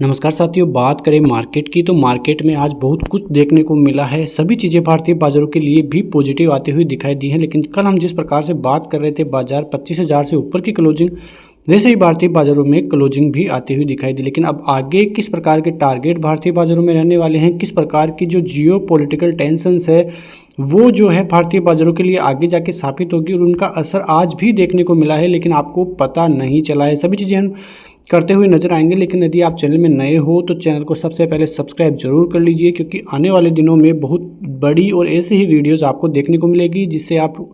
नमस्कार साथियों, बात करें मार्केट की तो मार्केट में आज बहुत कुछ देखने को मिला है। सभी चीज़ें भारतीय बाजारों के लिए भी पॉजिटिव आती हुई दिखाई दी हैं, लेकिन कल हम जिस प्रकार से बात कर रहे थे बाजार 25,000 से ऊपर की क्लोजिंग, वैसे ही भारतीय बाजारों में क्लोजिंग भी आती हुई दिखाई दी। लेकिन अब आगे किस प्रकार के टारगेट भारतीय बाजारों में रहने वाले हैं, किस प्रकार की जो जियो पॉलिटिकल टेंशंस है वो जो है भारतीय बाजारों के लिए आगे जाके साबित होगी और उनका असर आज भी देखने को मिला है, लेकिन आपको पता नहीं चला है। सभी चीज़ें हम करते हुए नजर आएंगे, लेकिन यदि आप चैनल में नए हो तो चैनल को सबसे पहले सब्सक्राइब जरूर कर लीजिए, क्योंकि आने वाले दिनों में बहुत बड़ी और ऐसी ही वीडियोस आपको देखने को मिलेगी जिससे आप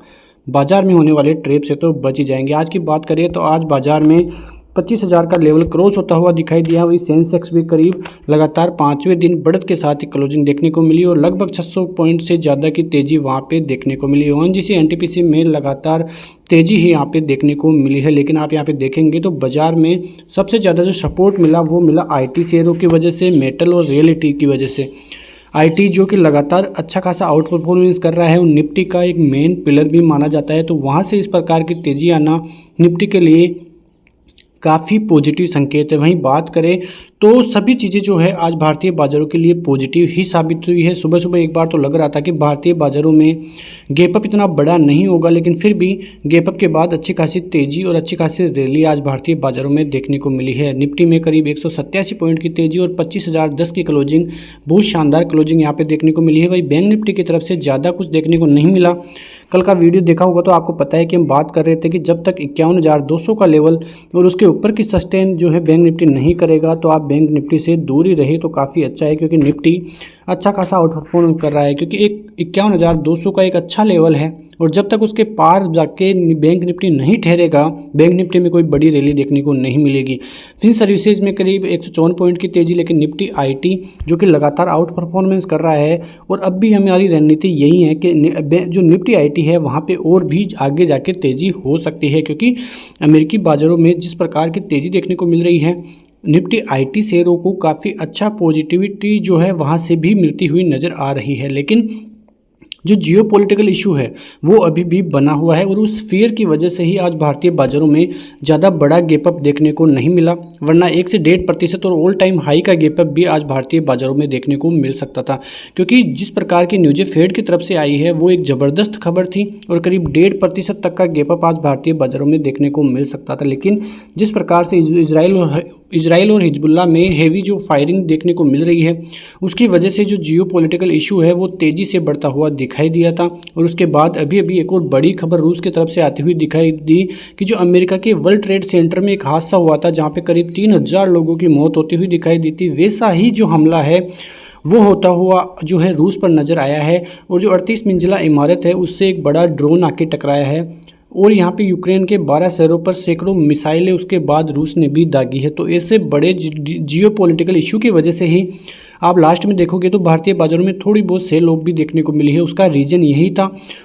बाजार में होने वाले ट्रेप से तो बच ही जाएंगे। आज की बात करें तो आज बाजार में 25,000 का लेवल क्रॉस होता हुआ दिखाई दिया। वही सेंसेक्स भी करीब लगातार 5वें दिन बढ़त के साथ ही क्लोजिंग देखने को मिली और लगभग 600 पॉइंट से ज़्यादा की तेज़ी वहां पे देखने को मिली। ओएनजीसी एनटीपीसी में लगातार तेज़ी ही यहाँ पे देखने को मिली है, लेकिन आप यहाँ पे देखेंगे तो बाजार में सबसे ज़्यादा जो सपोर्ट मिला वो मिला आईटी शेयरों की वजह से, मेटल और रियलिटी की वजह से। आईटी जो कि लगातार अच्छा खासा आउट परफॉर्मेंस कर रहा है और निफ्टी का एक मेन पिलर भी माना जाता है, तो वहाँ से इस प्रकार की तेज़ी आना निफ्टी के लिए काफ़ी पॉजिटिव संकेत है। वहीं बात करें तो सभी चीज़ें जो है आज भारतीय बाजारों के लिए पॉजिटिव ही साबित हुई है। सुबह सुबह एक बार तो लग रहा था कि भारतीय बाजारों में गैप अप इतना बड़ा नहीं होगा, लेकिन फिर भी गैप अप के बाद अच्छी खासी तेज़ी और अच्छी खासी रैली आज भारतीय बाजारों में देखने को मिली है। निफ्टी में करीब 187 पॉइंट की तेज़ी और 25,010 की क्लोजिंग, बहुत शानदार क्लोजिंग यहाँ पे देखने को मिली है। वही बैंक निफ्टी की तरफ से ज़्यादा कुछ देखने को नहीं मिला। कल का वीडियो देखा होगा तो आपको पता है कि हम बात कर रहे थे कि जब तक 51,200 का लेवल और उसके ऊपर की सस्टेन जो है बैंक निफ्टी नहीं करेगा तो आप बैंक निफ्टी से दूर ही रहे तो काफ़ी अच्छा है, क्योंकि निफ्टी अच्छा खासा आउट परफॉर्म कर रहा है, क्योंकि एक 51,200 का एक अच्छा लेवल है और जब तक उसके पार जाके बैंक निफ्टी नहीं ठहरेगा बैंक निफ्टी में कोई बड़ी रैली देखने को नहीं मिलेगी। फिन सर्विसेज में करीब 154 पॉइंट की तेज़ी, लेकिन निफ्टी आईटी जो कि लगातार आउट परफॉर्मेंस कर रहा है और अब भी हमारी रणनीति यही है कि जो निफ्टी आईटी है वहाँ पे और भी आगे जाके तेज़ी हो सकती है, क्योंकि अमेरिकी बाज़ारों में जिस प्रकार की तेज़ी देखने को मिल रही है निफ्टी आईटी शेयरों को काफ़ी अच्छा पॉजिटिविटी जो है वहाँ से भी मिलती हुई नज़र आ रही है। लेकिन जो जियो पॉलिटिकल इशू है वो अभी भी बना हुआ है और उस फियर की वजह से ही आज भारतीय बाजारों में ज़्यादा बड़ा गैप अप देखने को नहीं मिला, वरना 1 से 1.5% और ऑल टाइम हाई का गैप अप भी आज भारतीय बाजारों में देखने को मिल सकता था, क्योंकि जिस प्रकार की न्यूज़ फेड की तरफ से आई है वो एक ज़बरदस्त खबर थी और करीब 1.5% तक का गैप अप आज भारतीय बाजारों में देखने को मिल सकता था। लेकिन जिस प्रकार से इजराइल और हिजबुल्ला में हेवी जो फायरिंग देखने को मिल रही है उसकी वजह से जो जियो पॉलिटिकल इशू है वो तेज़ी से बढ़ता हुआ दिखाई दिया था। और उसके बाद अभी एक और बड़ी खबर रूस की तरफ से आती हुई दिखाई दी कि जो अमेरिका के वर्ल्ड ट्रेड सेंटर में एक हादसा हुआ था जहां पे करीब 3,000 लोगों की मौत होती हुई दिखाई दी थी, वैसा ही जो हमला है वो होता हुआ जो है रूस पर नज़र आया है और जो 38 मंजिला इमारत है उससे एक बड़ा ड्रोन आके टकराया है और यहाँ पे यूक्रेन के 12 शहरों पर सैकड़ों मिसाइलें उसके बाद रूस ने भी दागी है। तो ऐसे बड़े जियो पॉलिटिकल इशू की वजह से ही आप लास्ट में देखोगे तो भारतीय बाजारों में थोड़ी बहुत सेल ऑफ भी देखने को मिली है। उसका रीज़न यही था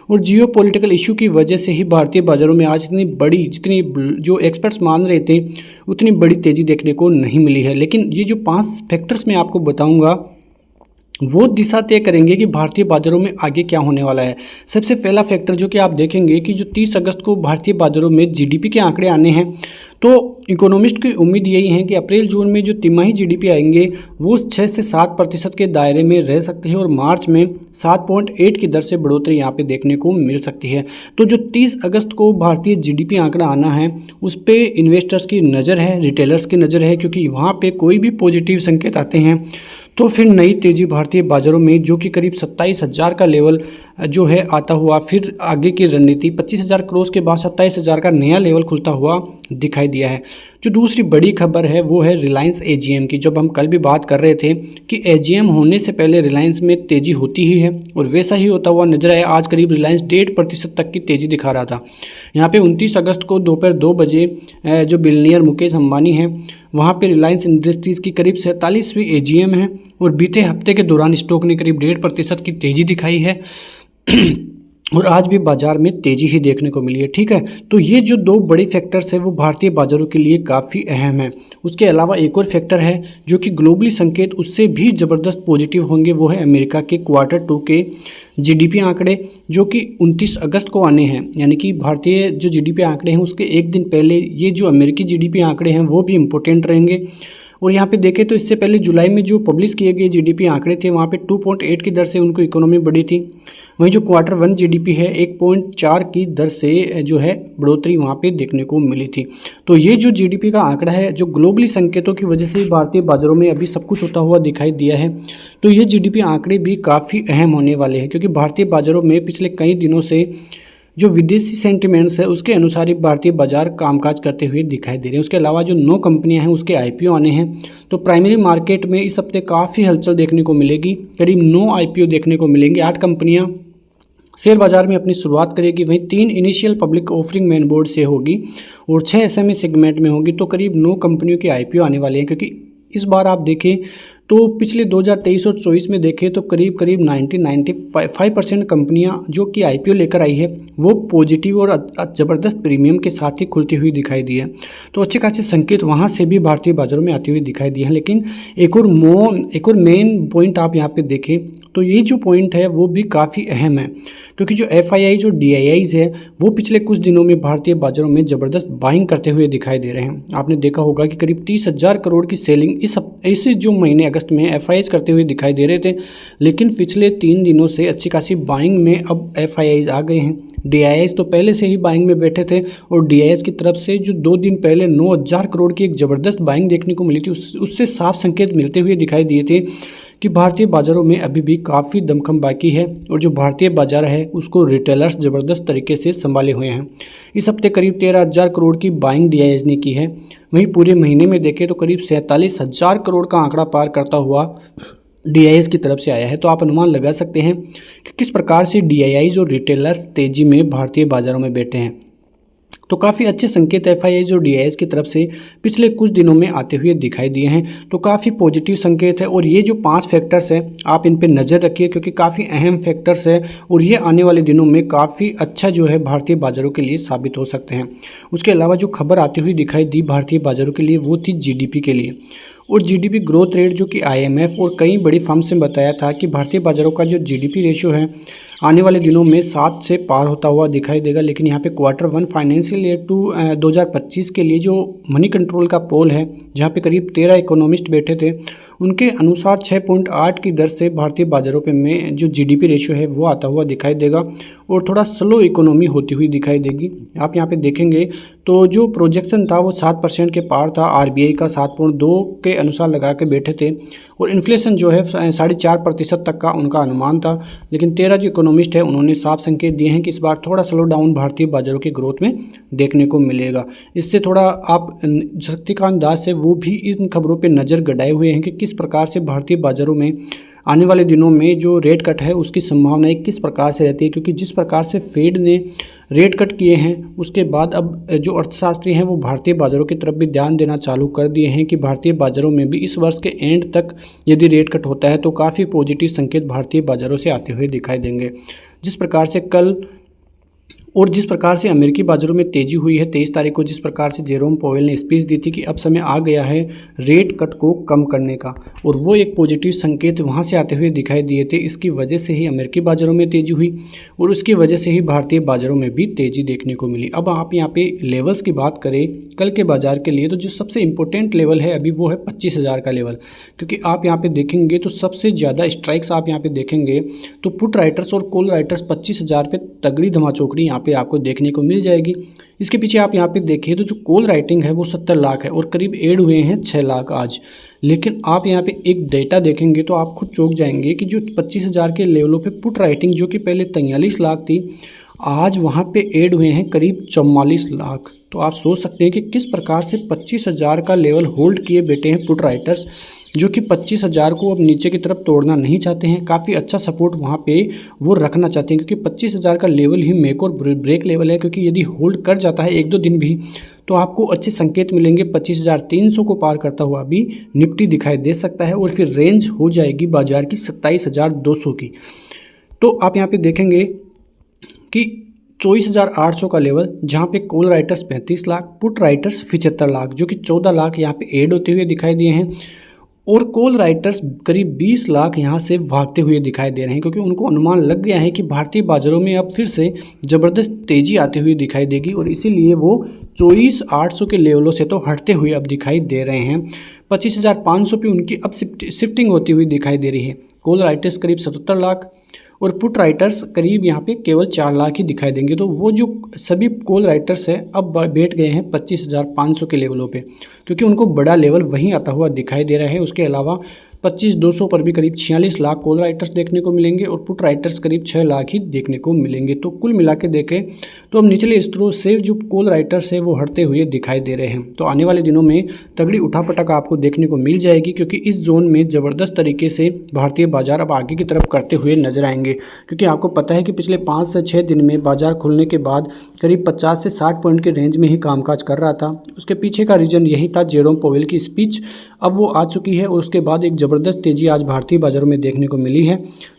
और जियो पॉलिटिकल इशू की वजह से ही भारतीय बाजारों में आज इतनी बड़ी, जितनी जो एक्सपर्ट्स मान रहे थे उतनी बड़ी तेज़ी देखने को नहीं मिली है। लेकिन ये जो 5 फैक्टर्स मैं आपको बताऊँगा वो दिशा तय करेंगे कि भारतीय बाजारों में आगे क्या होने वाला है। सबसे पहला फैक्टर जो कि आप देखेंगे कि जो 30 अगस्त को भारतीय बाजारों में जीडीपी के आंकड़े आने हैं, तो इकोनॉमिस्ट की उम्मीद यही है कि अप्रैल जून में जो तिमाही जीडीपी आएंगे वो 6 से 7% के दायरे में रह सकते हैं और मार्च में 7.8 की दर से बढ़ोतरी यहाँ पे देखने को मिल सकती है। तो जो 30 अगस्त को भारतीय जीडीपी आंकड़ा आना है उस पर इन्वेस्टर्स की नज़र है, रिटेलर्स की नज़र है, क्योंकि वहाँ पे कोई भी पॉजिटिव संकेत आते हैं तो फिर नई तेज़ी भारतीय बाजारों में जो कि करीब 27,000 का लेवल जो है आता हुआ, फिर आगे की रणनीति 25,000 क्रॉस के बाद 27,000 का नया लेवल खुलता हुआ दिखाई दिया है। जो दूसरी बड़ी खबर है वो है रिलायंस एजीएम की। जब हम कल भी बात कर रहे थे कि एजीएम होने से पहले रिलायंस में तेज़ी होती ही है और वैसा ही होता हुआ नजर आया। आज करीब रिलायंस 1.5% तक की तेज़ी दिखा रहा था। यहाँ पे 29 अगस्त को दोपहर 2 बजे जो बिलियनियर मुकेश अंबानी हैं वहाँ पे रिलायंस इंडस्ट्रीज़ की करीब 47वीं एजीएम है और बीते हफ्ते के दौरान स्टॉक ने करीब 1.5% की तेज़ी दिखाई है और आज भी बाजार में तेज़ी ही देखने को मिली है। ठीक है, तो ये जो 2 बड़े फैक्टर्स है वो भारतीय बाजारों के लिए काफ़ी अहम है। उसके अलावा एक और फैक्टर है जो कि ग्लोबली संकेत उससे भी ज़बरदस्त पॉजिटिव होंगे, वो है अमेरिका के Q2 के जीडीपी आंकड़े जो कि 29 अगस्त को आने हैं। यानी कि भारतीय जो जीडीपी आंकड़े हैं उसके एक दिन पहले ये जो अमेरिकी जीडीपी आंकड़े हैं वो भी इम्पोर्टेंट रहेंगे और यहाँ पे देखें तो इससे पहले जुलाई में जो पब्लिश किए गए जीडीपी आंकड़े थे वहाँ पे 2.8 की दर से उनको इकोनॉमी बढ़ी थी। वहीं जो क्वार्टर 1 जीडीपी है 1.4 की दर से जो है बढ़ोतरी वहाँ पे देखने को मिली थी। तो ये जो जीडीपी का आंकड़ा है जो ग्लोबली संकेतों की वजह से भारतीय बाजारों में अभी सब कुछ होता हुआ दिखाई दिया है। तो ये जीडीपी आंकड़े भी काफ़ी अहम होने वाले हैं, क्योंकि भारतीय बाजारों में पिछले कई दिनों से जो विदेशी सेंटिमेंट्स है उसके अनुसार ही भारतीय बाजार कामकाज करते हुए दिखाई दे रहे हैं। उसके अलावा जो 9 कंपनियां हैं उसके आईपीओ आने हैं। तो प्राइमरी मार्केट में इस हफ्ते काफ़ी हलचल देखने को मिलेगी। करीब 9 आईपीओ देखने को मिलेंगे। 8 कंपनियां शेयर बाजार में अपनी शुरुआत करेगी। वहीं 3 initial public offering main board से होगी और 6 एसएमई सेगमेंट में होगी। तो करीब 9 कंपनियों के आईपीओ आने वाले हैं, क्योंकि इस बार आप देखें तो पिछले 2023 और 24 में देखें तो करीब 95% कंपनियां जो कि आईपीओ लेकर आई है वो पॉजिटिव और ज़बरदस्त प्रीमियम के साथ ही खुलती हुई दिखाई दी है। तो अच्छे खासे संकेत वहां से भी भारतीय बाजारों में आती हुई दिखाई दी है। लेकिन एक और मेन पॉइंट आप यहाँ पे देखें तो ये जो पॉइंट है वो भी काफ़ी अहम है, क्योंकि जो एफआईआई जो डीआईआईज है वो पिछले कुछ दिनों में भारतीय बाजारों में ज़बरदस्त बाइंग करते हुए दिखाई दे रहे हैं। आपने देखा होगा कि करीब 30,000 करोड़ की सेलिंग इस जो महीने अगस्त में एफआईआईज करते हुए दिखाई दे रहे थे। लेकिन पिछले 3 दिनों से अच्छी खासी बाइंग में अब एफआईआईज आ गए हैं। डीआईआईज तो पहले से ही बाइंग में बैठे थे और डीआईआईज की तरफ से जो 2 दिन पहले 9,000 करोड़ की एक ज़बरदस्त बाइंग देखने को मिली थी, उससे साफ संकेत मिलते हुए दिखाई दिए थे कि भारतीय बाजारों में अभी भी काफ़ी दमखम बाकी है और जो भारतीय बाजार है उसको रिटेलर्स ज़बरदस्त तरीके से संभाले हुए हैं। इस हफ्ते करीब 13,000 करोड़ की बाइंग डीआईआईज ने की है। वहीं पूरे महीने में देखें तो करीब 47,000 करोड़ का आंकड़ा पार करता हुआ डीआईआईज की तरफ से आया है। तो आप अनुमान लगा सकते हैं कि किस प्रकार से डीआईआईज और रिटेलर्स तेजी में भारतीय बाजारों में बैठे हैं। तो काफ़ी अच्छे संकेत एफआईआईज और डीआईआईज की तरफ से पिछले कुछ दिनों में आते हुए दिखाई दिए हैं। तो काफ़ी पॉजिटिव संकेत है और ये जो 5 फैक्टर्स है आप इन पे नज़र रखिए, क्योंकि काफ़ी अहम फैक्टर्स है और ये आने वाले दिनों में काफ़ी अच्छा जो है भारतीय बाजारों के लिए साबित हो सकते हैं। उसके अलावा जो खबर आती हुई दिखाई दी भारतीय बाजारों के लिए वो थी जीडीपी के लिए। और जीडीपी ग्रोथ रेट जो कि आईएमएफ और कई बड़ी फर्म से बताया था कि भारतीय बाजारों का जो जीडीपी रेशियो है आने वाले दिनों में 7 से पार होता हुआ दिखाई देगा। लेकिन यहाँ पे क्वार्टर 1 फाइनेंशियल ईयर 2025 के लिए जो मनी कंट्रोल का पोल है, जहाँ पे करीब 13 इकोनॉमिस्ट बैठे थे, उनके अनुसार 6.8 की दर से भारतीय बाजारों पे में जो जीडीपी रेशियो है वो आता हुआ दिखाई देगा और थोड़ा स्लो इकोनॉमी होती हुई दिखाई देगी। आप यहाँ पे देखेंगे तो जो प्रोजेक्शन था वो 7% के पार था। आरबीआई का 7.2 के अनुसार लगा के बैठे थे और इन्फ्लेशन जो है 4.5% तक का उनका अनुमान था। लेकिन 13 जो इकोनॉमिस्ट है उन्होंने साफ संकेत दिए हैं कि इस बार थोड़ा स्लो डाउन भारतीय बाजारों की ग्रोथ में देखने को मिलेगा। इससे थोड़ा आप शक्तिकांत दास है वो भी इन खबरों पे नज़र गड़ाए हुए हैं कि किस प्रकार से भारतीय बाजारों में आने वाले दिनों में जो रेट कट है उसकी संभावनाएं किस प्रकार से रहती है, क्योंकि जिस प्रकार से फेड ने रेट कट किए हैं उसके बाद अब जो अर्थशास्त्री हैं वो भारतीय बाजारों की तरफ भी ध्यान देना चालू कर दिए हैं कि भारतीय बाजारों में भी इस वर्ष के एंड तक यदि रेट कट होता है तो काफ़ी पॉजिटिव संकेत भारतीय बाजारों से आते हुए दिखाई देंगे। जिस प्रकार से कल और जिस प्रकार से अमेरिकी बाजारों में तेजी हुई है 23 तारीख को, जिस प्रकार से जेरोम पोवेल ने स्पीच दी थी कि अब समय आ गया है रेट कट को कम करने का, और वो एक पॉजिटिव संकेत वहां से आते हुए दिखाई दिए थे। इसकी वजह से ही अमेरिकी बाजारों में तेजी हुई और उसकी वजह से ही भारतीय बाजारों में भी तेजी देखने को मिली। अब आप यहाँ पे लेवल्स की बात करें कल के बाजार के लिए, तो जो सबसे इंपॉर्टेंट लेवल है अभी वो है 25,000 का लेवल, क्योंकि आप यहाँ पे देखेंगे तो सबसे ज़्यादा स्ट्राइक्स आप यहाँ पे देखेंगे तो पुट राइटर्स और कॉल राइटर्स 25,000 पे तगड़ी धमाचौकड़ी यहाँ पे आपको देखने को मिल जाएगी। इसके पीछे आप यहाँ पे देखिए तो जो कॉल राइटिंग है वो 70 लाख है और करीब ऐड हुए हैं 6 लाख आज। लेकिन आप यहाँ पे एक डेटा देखेंगे तो आप खुद चौंक जाएंगे कि जो 25,000 के लेवलों पे पुट राइटिंग जो कि पहले 43 लाख थी, आज वहाँ पे ऐड हुए हैं करीब 44 लाख। तो आप सोच सकते हैं कि किस प्रकार से 25,000 का लेवल होल्ड किए बैठे हैं पुट राइटर्स, जो कि 25,000 को अब नीचे की तरफ तोड़ना नहीं चाहते हैं। काफ़ी अच्छा सपोर्ट वहाँ पे वो रखना चाहते हैं, क्योंकि 25,000 का लेवल ही मेक और ब्रेक लेवल है, क्योंकि यदि होल्ड कर जाता है 1-2 दिन भी तो आपको अच्छे संकेत मिलेंगे। 25,300 को पार करता हुआ भी निफ्टी दिखाई दे सकता है और फिर रेंज हो जाएगी बाजार की 27,200 की। तो आप यहाँ पे देखेंगे कि 24,800 का लेवल, जहाँ पे call writers 35 lakh, put writers 75 lakh, जो कि 14 लाख यहाँ पे ऐड होते हुए दिखाई दिए हैं और कॉल राइटर्स करीब 20 लाख यहाँ से भागते हुए दिखाई दे रहे हैं, क्योंकि उनको अनुमान लग गया है कि भारतीय बाजारों में अब फिर से ज़बरदस्त तेज़ी आती हुई दिखाई देगी और इसीलिए वो 24,800 के लेवलों से तो हटते हुए अब दिखाई दे रहे हैं। 25,500 पे उनकी अब शिफ्टिंग होती हुई दिखाई दे रही है। कॉल राइटर्स करीब 77 लाख और पुट राइटर्स करीब यहाँ पे केवल 4 लाख ही दिखाई देंगे। तो वो जो सभी कॉल राइटर्स हैं अब बैठ गए हैं 25,500 के लेवलों पे, क्योंकि उनको बड़ा लेवल वहीं आता हुआ दिखाई दे रहा है। उसके अलावा 25,200 पर भी करीब 46 लाख कॉल राइटर्स देखने को मिलेंगे और पुट राइटर्स करीब 6 लाख ही देखने को मिलेंगे। तो कुल मिला के देखें तो अब निचले स्तरों से जो कॉल राइटर्स है वो हटते हुए दिखाई दे रहे हैं। तो आने वाले दिनों में तगड़ी उठापटक आपको देखने को मिल जाएगी, क्योंकि इस जोन में ज़बरदस्त तरीके से भारतीय बाजार अब आगे की तरफ करते हुए नजर आएंगे। क्योंकि आपको पता है कि पिछले 5 से 6 दिन में बाजार खुलने के बाद करीब 50 से 60 पॉइंट के रेंज में ही कामकाज कर रहा था। उसके पीछे का रीजन यही था जेरोम पोवेल की स्पीच, अब वो आ चुकी है और उसके बाद एक ज़बरदस्त तेज़ी आज भारतीय बाज़ारों में देखने को मिली है।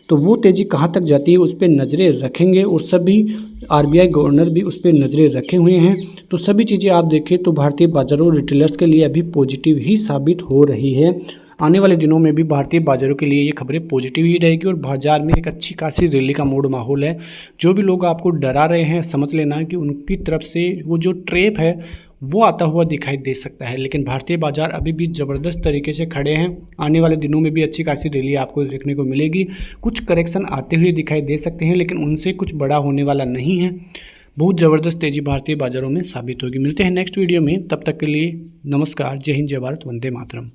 तो वो तेज़ी कहाँ तक जाती है उस पर नज़रें रखेंगे और सभी आरबीआई गवर्नर भी उस पर नज़रें रखे हुए हैं। तो सभी चीज़ें आप देखें तो भारतीय बाज़ारों रिटेलर्स के लिए अभी पॉजिटिव ही साबित हो रही है। आने वाले दिनों में भी भारतीय बाज़ारों के लिए ये खबरें पॉजिटिव ही रहेगी और बाजार में एक अच्छी खासी रैली का मूड माहौल है। जो भी लोग आपको डरा रहे हैं समझ लेना कि उनकी तरफ से वो जो ट्रैप है वो आता हुआ दिखाई दे सकता है, लेकिन भारतीय बाजार अभी भी ज़बरदस्त तरीके से खड़े हैं। आने वाले दिनों में भी अच्छी खासी रैली आपको देखने को मिलेगी। कुछ करेक्शन आते हुए दिखाई दे सकते हैं, लेकिन उनसे कुछ बड़ा होने वाला नहीं है। बहुत ज़बरदस्त तेज़ी भारतीय बाज़ारों में साबित होगी। मिलते हैं नेक्स्ट वीडियो में, तब तक के लिए नमस्कार, जय हिंद, जय भारत, वंदे मातरम।